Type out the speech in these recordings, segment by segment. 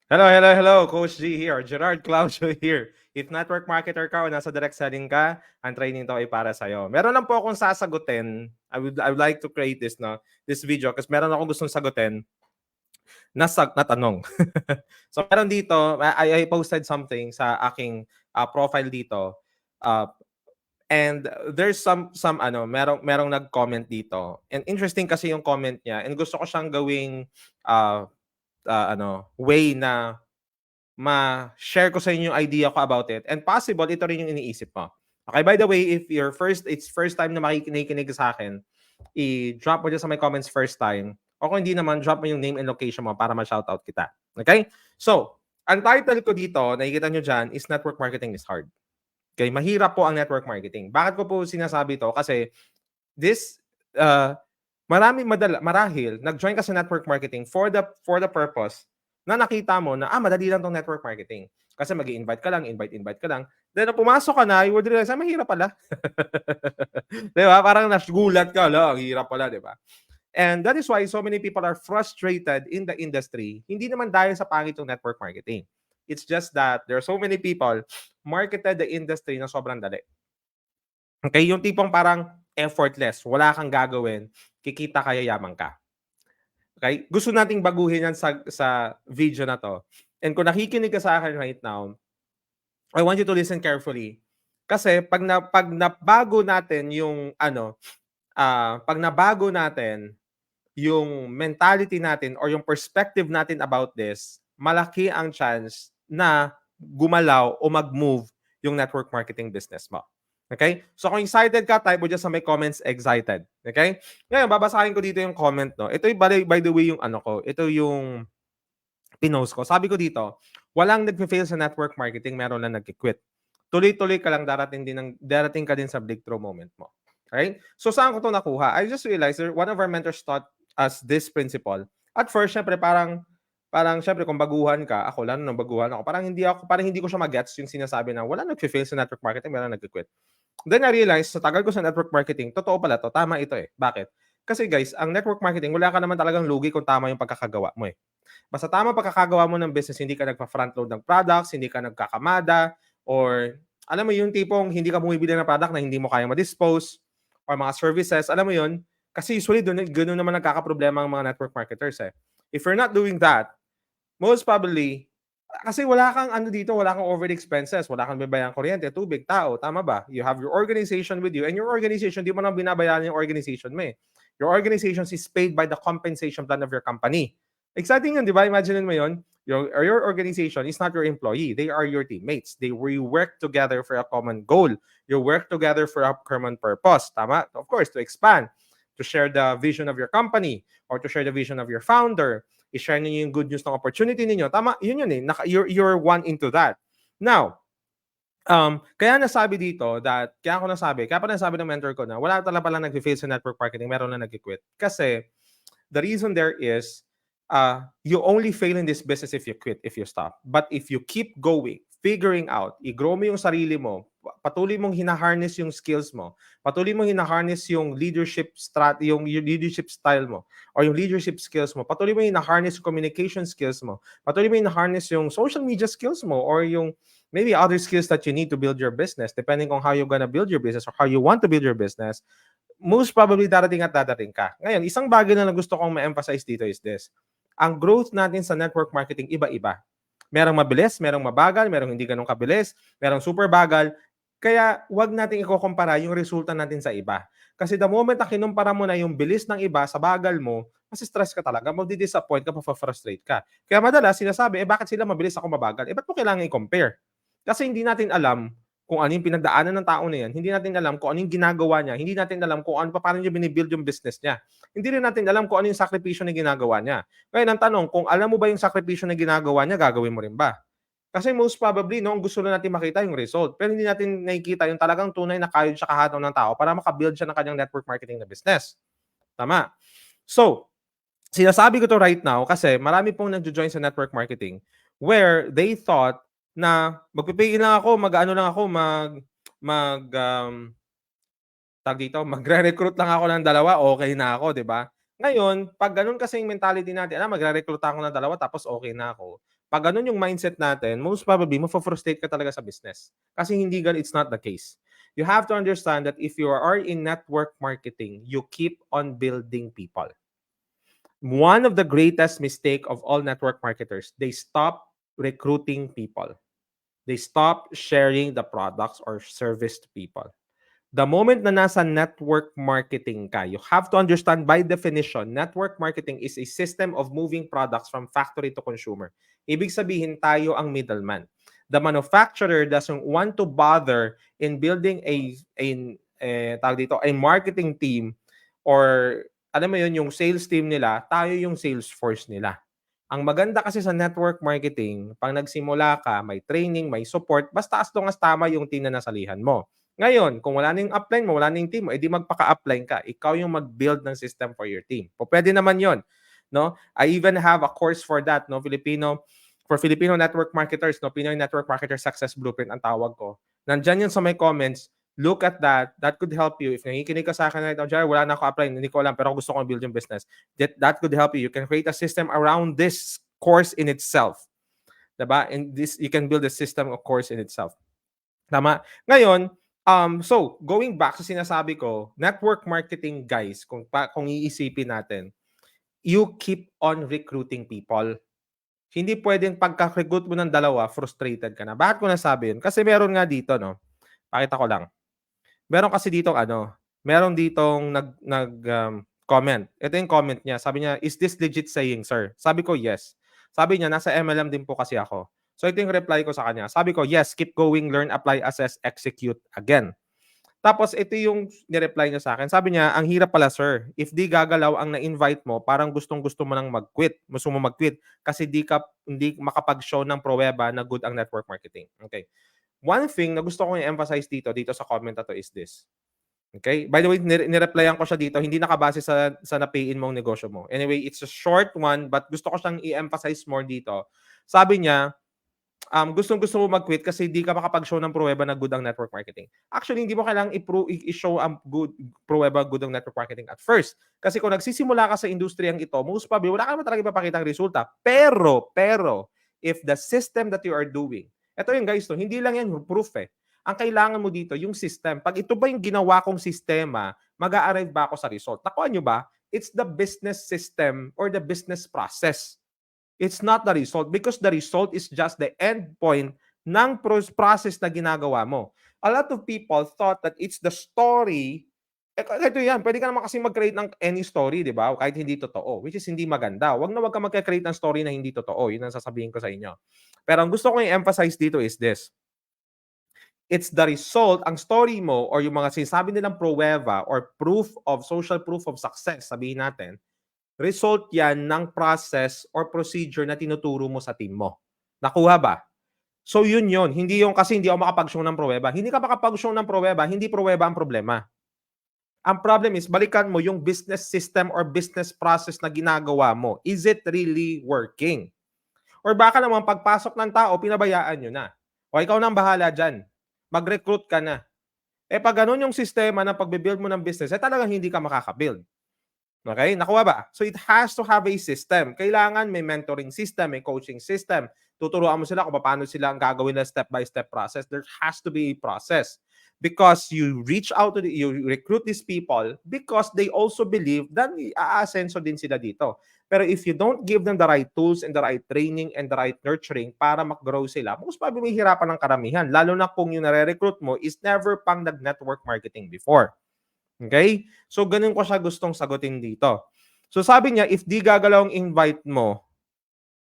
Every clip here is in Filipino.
Hello, Coach G here. Gerard Claudio here. If network marketer ka o nasa direct selling ka, ang training to ay para sa'yo. Meron lang po akong sasagutin. I would like to create this video kasi meron akong gustong sagutin na tanong. So meron dito, I posted something sa aking profile dito. Uh, and there's merong nag-comment dito. And interesting kasi yung comment niya and gusto ko siyang gawing way na ma-share ko sa inyo yung idea ko about it and possible ito rin yung iniisip mo. Okay, by the way, if it's first time na makikinig sa akin, i-drop mo dyan sa my comments first time. O kung hindi naman, drop mo yung name and location mo para ma-shoutout kita. Okay? So, ang title ko dito, nakikita nyo dyan, is Network Marketing is Hard. Okay? Mahirap po ang network marketing. Bakit ko po sinasabi to? Kasi this, marahil, nag-join ka sa network marketing for the purpose na nakita mo na, madali lang tong network marketing. Kasi mag-i-invite ka lang, invite ka lang. Then, pumasok ka na, you would realize, mahirap pala. Di ba? Parang nagulat ka, ang hirap pala, di ba? And that is why so many people are frustrated in the industry. Hindi naman dahil sa pangit yung network marketing. It's just that there are so many people marketed the industry na sobrang dali. Okay? Yung tipong parang effortless, wala kang gagawin, kikita kaya yaman ka. Okay? Gusto nating baguhin yan sa video na to. And kung nakikinig ka sa akin right now, I want you to listen carefully. Kasi pag nabago natin yung pag nabago natin yung mentality natin or yung perspective natin about this, malaki ang chance na gumalaw o mag-move yung network marketing business mo. Okay? So kung excited ka, type mo dyan sa may comments, excited. Okay? Ngayon, babasahin ko dito yung comment, no? Ito yung, by the way, yung ito yung pinost ko. Sabi ko dito, walang nag-fail sa network marketing, meron lang nag-quit. Tuloy-tuloy ka lang, darating ka din sa breakthrough moment mo. Okay? So saan ko to nakuha? I just realized one of our mentors taught us this principle. At first, syempre, parang syempre kung baguhan ka, ako lang nung baguhan ako, parang hindi ko siya magets yung sinasabi na wala nag-fail sa network marketing, meron nag-quit. Then I realized, sa tagal ko sa network marketing, totoo pala to, tama ito eh. Bakit? Kasi guys, ang network marketing, wala ka naman talagang lugi kung tama yung pagkakagawa mo eh. Basta tama pagkakagawa mo ng business, hindi ka nagpa-frontload ng products, hindi ka nagkakamada, or alam mo yung tipong hindi ka bumibili ng product na hindi mo kaya ma-dispose, or mga services, alam mo yun, kasi usually ganoon naman nagkakaproblema ang mga network marketers eh. If you're not doing that, most probably, kasi wala kang wala kang overhead expenses, wala kang babayang kuryente, tubig, tao, tama ba? You have your organization with you, and your organization, di mo nang binabayaran yung organization mo eh. Your organization is paid by the compensation plan of your company. Exciting yun, di ba? Imagine mo yun. Your organization is not your employee. They are your teammates. We work together for a common goal. You work together for a common purpose. Tama? Of course, to expand, to share the vision of your company, or to share the vision of your founder, i-share niyo yung good news ng opportunity niyo. Tama, yun eh. You're one into that. Now, kaya nasabi dito kaya pa nasabi ng mentor ko na wala talaga pala nag-fail sa network marketing, meron na nag-quit. Kasi the reason there is, you only fail in this business if you quit, if you stop. But if you keep going, figuring out, i-grow mo yung sarili mo, patuloy mong hina-harness yung skills mo, patuloy mong hina-harness yung leadership style mo, or yung leadership skills mo, patuloy mo hina-harness yung communication skills mo, patuloy mo hina-harness yung social media skills mo, or yung maybe other skills that you need to build your business, depending on how you're gonna build your business or how you want to build your business, most probably darating ka. Ngayon, isang bagay na gusto kong ma-emphasize dito is this. Ang growth natin sa network marketing, iba-iba. Merong mabilis, merong mabagal, merong hindi ganun kabilis, merong super bagal. Kaya wag nating ikukumpara yung resulta natin sa iba. Kasi the moment na kinumpara mo na yung bilis ng iba sa bagal mo, kasi stress ka talaga, magdi-disappoint ka, frustrate ka. Kaya madalas sinasabi, bakit sila mabilis ako mabagal? Ba't mo kailangan i-compare? Kasi hindi natin alam kung ano yung pinagdaanan ng tao na yan, hindi natin alam kung ano yung ginagawa niya, hindi natin alam kung paano niya binibuild yung business niya. Hindi rin natin alam kung ano yung sakripisyo na ginagawa niya. Kaya ang tanong, kung alam mo ba yung sakripisyo na ginagawa niya, gagawin mo rin ba? Kasi most probably, no, ang gusto na natin makita yung result. Pero hindi natin nakikita yung talagang tunay na kayod siya kahataw ng tao para makabuild siya ng kanyang network marketing na business. Tama. So, sinasabi ko to right now kasi marami pong nag-join sa network marketing where they thought na magpipigil lang ako, magre-recruit lang ako ng dalawa, okay na ako, 'di ba? Ngayon, pag gano'n kasi yung mentality natin, magre-recruit ako ng dalawa tapos okay na ako. Pag ganun yung mindset natin, most probably mafo-frustrate ka talaga sa business. Kasi hindi it's not the case. You have to understand that if you are in network marketing, you keep on building people. One of the greatest mistake of all network marketers, they stop recruiting people. They stop sharing the products or service to people. The moment na nasa network marketing ka, you have to understand by definition, network marketing is a system of moving products from factory to consumer. Ibig sabihin tayo ang middleman. The manufacturer doesn't want to bother in building tawag dito, a marketing team or alam mo yun, yung sales team nila, tayo yung sales force nila. Ang maganda kasi sa network marketing, pag nagsimula ka, may training, may support, basta as long as tama yung team na nasalihan mo. Ngayon, kung wala na yung upline mo, wala na yung team mo, edi magpaka-upline ka. Ikaw yung mag-build ng system for your team. O pwede naman yon, no? I even have a course for that, no? For Filipino network marketers, no? Pinoy Network Marketer Success Blueprint ang tawag ko. Nandyan yun sa my comments. Look at that. That could help you. If nakikinig ka sa akin right now, Jerry, wala na ako upline, hindi ko alam, pero gusto ko build yung business. That could help you. You can create a system around this course in itself. Diba? And this, you can build a system of course in itself. Tama? Ngayon, so going back sa sinasabi ko, network marketing guys, kung iisipin natin, you keep on recruiting people. Hindi pwedeng pagka-recruit mo ng dalawa, frustrated ka na. Bakit ko nasabi yun? Kasi meron nga dito, no? Pakita ko lang. Meron kasi ditong meron ditong comment. Ito yung comment niya. Sabi niya, "Is this legit saying, sir?" Sabi ko, "Yes." Sabi niya, "Nasa MLM din po kasi ako." So ito yung reply ko sa kanya. Sabi ko, "Yes, keep going, learn, apply, assess, execute again." Tapos ito yung ni-reply niya sa akin. Sabi niya, "Ang hirap pala, sir. If di gagalaw ang na-invite mo, parang gustong-gusto mo nang mag-quit. Gusto mo mag-quit kasi hindi makapag-show ng pruweba na good ang network marketing." Okay. One thing na gusto kong i-emphasize dito sa comment na to is this. Okay? By the way, ni-replyan ko siya dito, hindi nakabase sa na-pay-in mong negosyo mo. Anyway, it's a short one but gusto ko siyang i-emphasize more dito. Sabi niya, gustong-gusto mo mag-quit kasi di ka makapag-show ng pruweba na good ang network marketing. Actually, hindi mo kailangang i-show ang pruweba good ang network marketing at first. Kasi kung nagsisimula ka sa industriyang ito, most probably, wala ka naman talaga ipapakitang resulta. Pero, if the system that you are doing, ito yung guys, hindi lang yan proof eh. Ang kailangan mo dito, yung system. Pag ito ba yung ginawa kong sistema, mag-a-arrive ba ako sa result? Nakuha nyo ba? It's the business system or the business process. It's not the result because the result is just the end point ng process na ginagawa mo. A lot of people thought that it's the story. Ito yan, pwede ka naman kasi mag-create ng any story, di ba? Kahit hindi totoo, which is hindi maganda. Wag ka mag-create ng story na hindi totoo. Yun ang sasabihin ko sa inyo. Pero ang gusto ko i-emphasize dito is this. It's the result, ang story mo or yung mga sinasabi nilang pruweba or social proof of success, sabihin natin, result yan ng process or procedure na tinuturo mo sa team mo. Nakuha ba? So yun. Hindi yung kasi hindi ako makapag-show ng pruweba. Hindi ka makapag-show ng pruweba, hindi pruweba ang problema. Ang problem is, balikan mo yung business system or business process na ginagawa mo. Is it really working? Or baka naman pagpasok ng tao, pinabayaan nyo na. O ikaw nang bahala dyan. Mag-recruit ka na. Pag ganun yung sistema na pagbe-build mo ng business, talagang hindi ka makaka-build. Okay? Nakuha ba? So it has to have a system. Kailangan may mentoring system, may coaching system. Tuturuan mo sila kung paano sila ang gagawin na step-by-step process. There has to be a process. Because you recruit these people because they also believe that aasenso din sila dito. Pero if you don't give them the right tools and the right training and the right nurturing para mag-grow sila, most probably may hirapan ng karamihan. Lalo na kung yung nare-recruit mo is never pang nag-network marketing before. Okay? So, ganun ko siya gustong sagutin dito. So, sabi niya, if di gagalaw ang invite mo,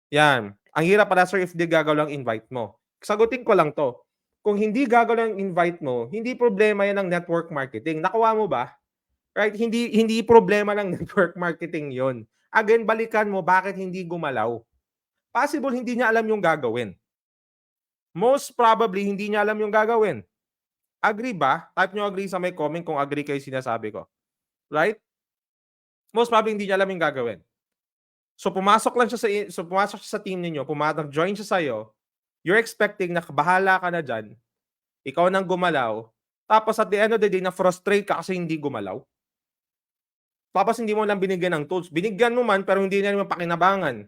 yan. Ang hirap pala, sir, if di gagalaw ang invite mo. Sagutin ko lang to. Kung hindi gagalaw ang invite mo, hindi problema yan ng network marketing. Nakuha mo ba? Right? Hindi problema ng network marketing yon. Again, balikan mo bakit hindi gumalaw. Possible hindi niya alam yung gagawin. Most probably, hindi niya alam yung gagawin. Agree ba? Type nyo agree sa may comment kung agree kayo sinasabi ko. Right? Most probably hindi niya alam yung gagawin. So pumasok siya sa team niyo, join siya sa iyo. You're expecting na bahala ka na diyan. Ikaw nang gumalaw. Tapos at the end of the day na frustrate ka kasi hindi gumalaw. Tapos hindi mo lang binigyan ng tools. Binigyan mo man pero hindi niya naman pakinabangan.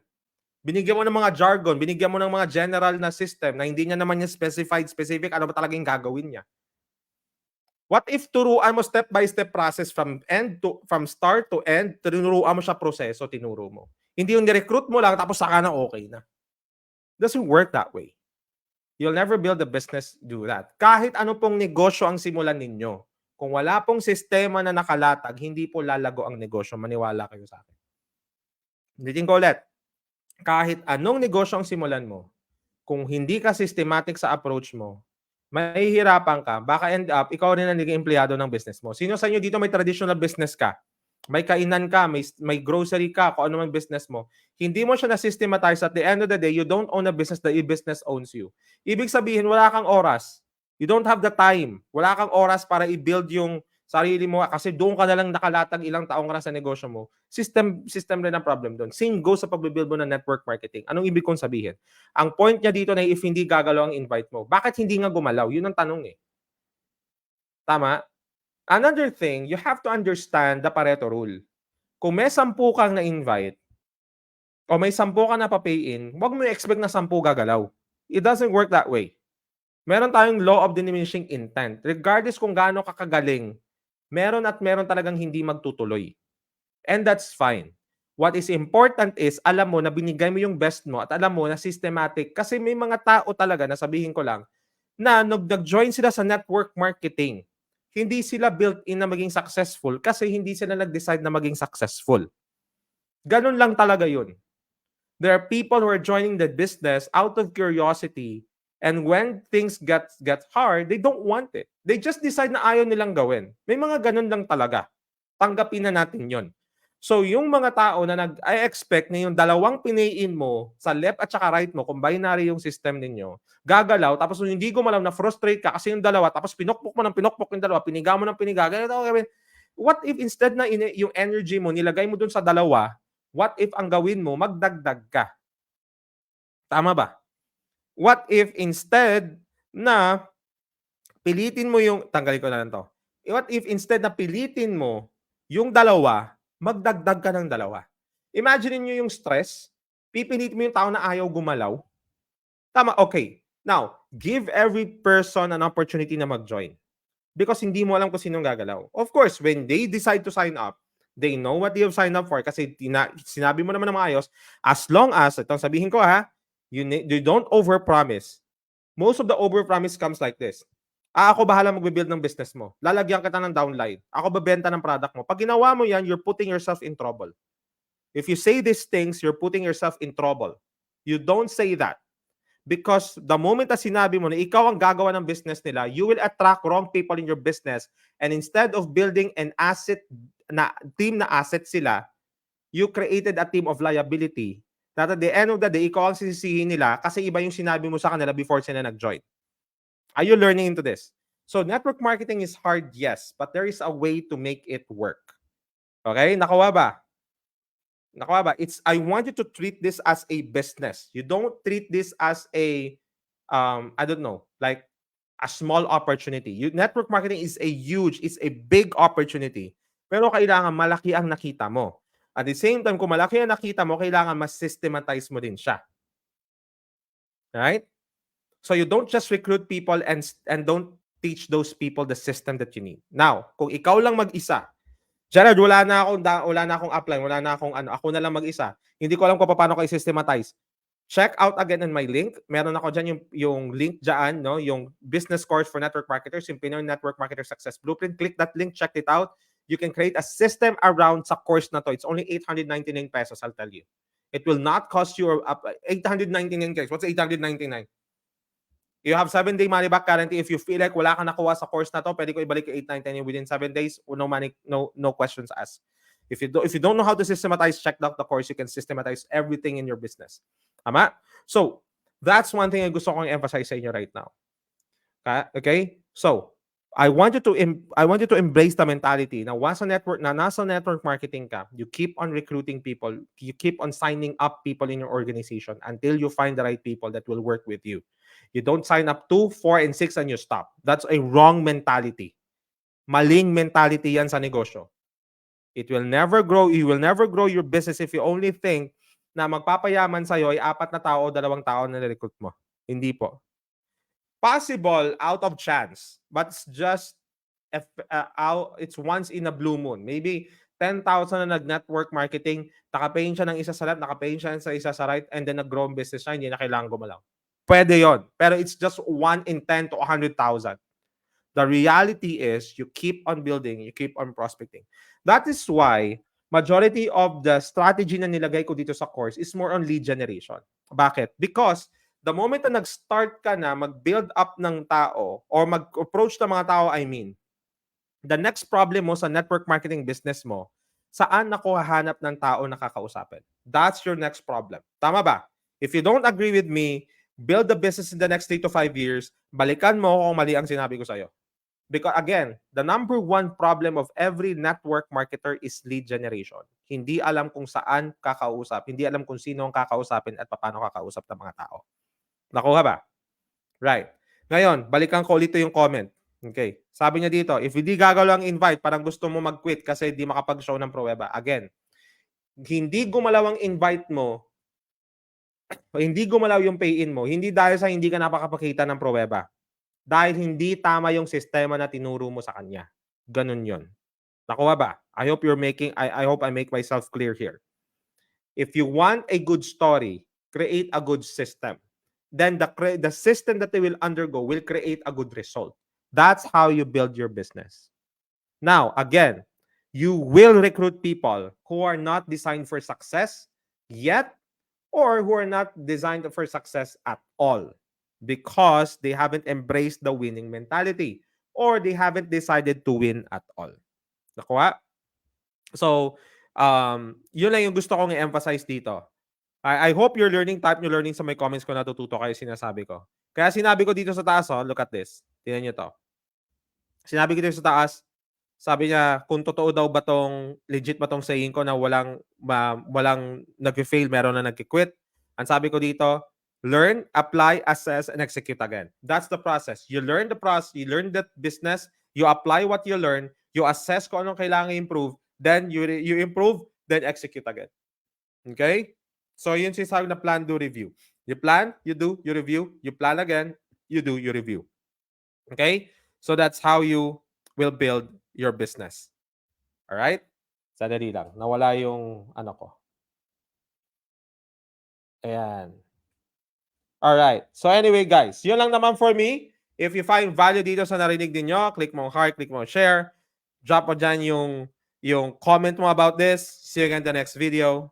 Binigyan mo ng mga jargon, binigyan mo ng mga general na system na hindi niya naman niya specific ano ba talagang gagawin niya. What if turuan mo step by step process from start to end, tinuruan mo siya proseso, tinuro mo. Hindi yung ni-recruit mo lang tapos saka na okay na. Doesn't work that way. You'll never build a business do that. Kahit ano pong negosyo ang simulan ninyo, kung wala pong sistema na nakalatag, hindi po lalago ang negosyo. Maniwala kayo sa akin. Ulitin ko ulit. Kahit anong negosyo ang simulan mo, kung hindi ka systematic sa approach mo, mahihirapan ka. Baka end up, ikaw rin ang naging empleyado ng business mo. Sino sa inyo dito may traditional business ka? May kainan ka, may grocery ka, kung ano man business mo. Hindi mo siya na-systematize. At the end of the day, you don't own a business, the business owns you. Ibig sabihin, wala kang oras. You don't have the time. Wala kang oras para i-build yung sarili mo kasi doon ka na lang nakalatag ilang taong ka na sa negosyo mo. System rin ang problem doon. Same goes sa pag-build mo ng network marketing. Anong ibig kong sabihin? Ang point niya dito na if hindi gagalaw ang invite mo, bakit hindi nga gumalaw? Yun ang tanong eh. Tama? Another thing, you have to understand the Pareto rule. Kung may 10 kang na-invite, o may 10 ka na pa-pay-in, huwag mo i-expect na 10 gagalaw. It doesn't work that way. Meron tayong law of diminishing intent. Regardless kung gaano kakagaling, meron talagang hindi magtutuloy. And that's fine. What is important is, alam mo na binigay mo yung best mo at alam mo na systematic. Kasi may mga tao talaga, na sabihin ko lang, na nag-join sila sa network marketing. Hindi sila built-in na maging successful kasi hindi sila nag-decide na maging successful. Ganun lang talaga yun. There are people who are joining the business out of curiosity, and when things get hard, they don't want it. They just decide na ayaw nilang gawin. May mga ganun lang talaga. Tanggapin na natin yon. So, yung mga tao na I expect na yung dalawang pinayin mo sa left at saka right mo, kung binary yung system ninyo, gagalaw, tapos kung hindi gumalaw, na frustrate ka kasi yung dalawa, tapos pinokpok mo ng pinokpok yung dalawa, piniga mo ng piniga, ganito, what if instead na yung energy mo, nilagay mo dun sa dalawa, what if ang gawin mo, magdagdag ka? Tama ba? What if instead na pilitin mo yung, tanggalin ko na lang to. What if instead na pilitin mo yung dalawa, magdagdag ka ng dalawa? Imagine niyo yung stress, pipilitin mo yung tao na ayaw gumalaw. Tama, okay. Now, give every person an opportunity na mag-join. Because hindi mo alam kung sinong gagalaw. Of course, when they decide to sign up, they know what they have signed up for kasi sinabi mo naman na maayos, as long as, itong sabihin ko you don't overpromise. Most of the overpromise comes like this. Ako bahala mag-build ng business mo. Lalagyan kita ng downline. Ako babenta ng product mo. Pag ginawa mo yan, you're putting yourself in trouble. If you say these things, you're putting yourself in trouble. You don't say that. Because the moment na sinabi mo na ikaw ang gagawa ng business nila, you will attract wrong people in your business. And instead of building an asset, team na asset sila, you created a team of liability. That at the end of the day, ikaw ang sisisihin nila kasi iba yung sinabi mo sa kanila before sila nag-join. Are you learning into this? So network marketing is hard, yes, but there is a way to make it work. Okay? Nakuha ba? I want you to treat this as a business. You don't treat this as a, I don't know, like a small opportunity. Network marketing is it's a big opportunity. Pero kailangan malaki ang nakita mo. At the same time, kung malaki ang nakita mo, kailangan mas systematize mo din siya. Right? So you don't just recruit people and don't teach those people the system that you need. Now, kung ikaw lang mag-isa, Gerard, wala na akong upline, wala na akong ako na lang mag-isa. Hindi ko alam kung paano ko i-systematize. Check out again on my link. Meron ako dyan yung link dyan, no? Yung business course for network marketers, yung Pinoy Network Marketer Success Blueprint. Click that link, check it out. You can create a system around sa course na to. It's only 899 pesos, I'll tell you. It will not cost you 899 pesos. What's 899? You have 7-day money back guarantee. If you feel like wala ka nakuha sa course na to, pwede ko ibalik yung 899 within 7 days. No money, no questions asked. If you don't know how to systematize, check out the course. You can systematize everything in your business. Tama? So, that's one thing I gusto kong emphasize sa inyo right now. Okay? So, I want you to embrace the mentality na nasa network marketing ka, you keep on recruiting people, you keep on signing up people in your organization until you find the right people that will work with you. You don't sign up 2, 4, and 6 and you stop. That's a wrong mentality. Maling mentality yan sa negosyo. It will never grow. You will never grow your business if you only think na magpapayaman sa'yo ay 4 na tao o 2 tao na nirecruit mo. Hindi po. Possible out of chance, but it's just it's once in a blue moon. Maybe 10,000 na nag-network marketing, nakapayin siya ng isa sa left, nakapayin siya sa isa sa right, and then nag-grow ang business niya, hindi na kailangan gumalaw. Pwede yon. Pero it's just 1 in 10 to 100,000. The reality is you keep on building, you keep on prospecting. That is why majority of the strategy na nilagay ko dito sa course is more on lead generation. Bakit? Because the moment na nag-start ka na mag-build up ng tao or mag-approach ng mga tao, I mean, the next problem mo sa network marketing business mo, saan ako hahanap ng tao na kakausapin? That's your next problem. Tama ba? If you don't agree with me, build the business in the next 3 to 5 years, balikan mo kung mali ang sinabi ko sa'yo. Because again, the number one problem of every network marketer is lead generation. Hindi alam kung saan kakausap, hindi alam kung sino ang kakausapin at paano kakausap ng mga tao. Nakuha ba? Right. Ngayon, balikan ko ulit yung comment. Okay. Sabi niya dito, if hindi gagalaw ang invite, parang gusto mo mag-quit kasi hindi makapag-show ng pruweba. Again, hindi gumalaw ang invite mo, o hindi gumalaw yung pay-in mo, hindi dahil sa hindi ka napakapakita ng pruweba. Dahil hindi tama yung sistema na tinuro mo sa kanya. Ganun yun. Nakuha ba? I hope I hope I make myself clear here. If you want a good story, create a good system. Then the system that they will undergo will create a good result. That's how you build your business. Now, again, you will recruit people who are not designed for success yet or who are not designed for success at all, because they haven't embraced the winning mentality or they haven't decided to win at all. Nakuha? So, yun lang yung gusto kong i-emphasize dito. I hope you're learning, type nyo learning sa my comments ko, natututo kayo sinasabi ko. Kaya sinabi ko dito sa taas, look at this. Tingnan nyo to. Sinabi ko dito sa taas, sabi niya, kung totoo daw ba tong, legit ba tong saying ko na walang nag-fail, meron na nag-quit. Ang sabi ko dito, learn, apply, assess, and execute again. That's the process. You learn the process, you learn the business, you apply what you learn, you assess kung anong kailangan improve, then you improve, then execute again. Okay? So yun sinasabi na plan, do, review. You plan, you do, you review, you plan again, you do, you review. Okay? So that's how you will build your business. Alright? Sadali lang. Nawala yung ano ko. Ayan. Alright. So anyway, guys, yun lang naman for me. If you find value dito sa narinig ninyo, click mo heart, click mo share. Drop mo dyan yung comment mo about this. See you again in the next video.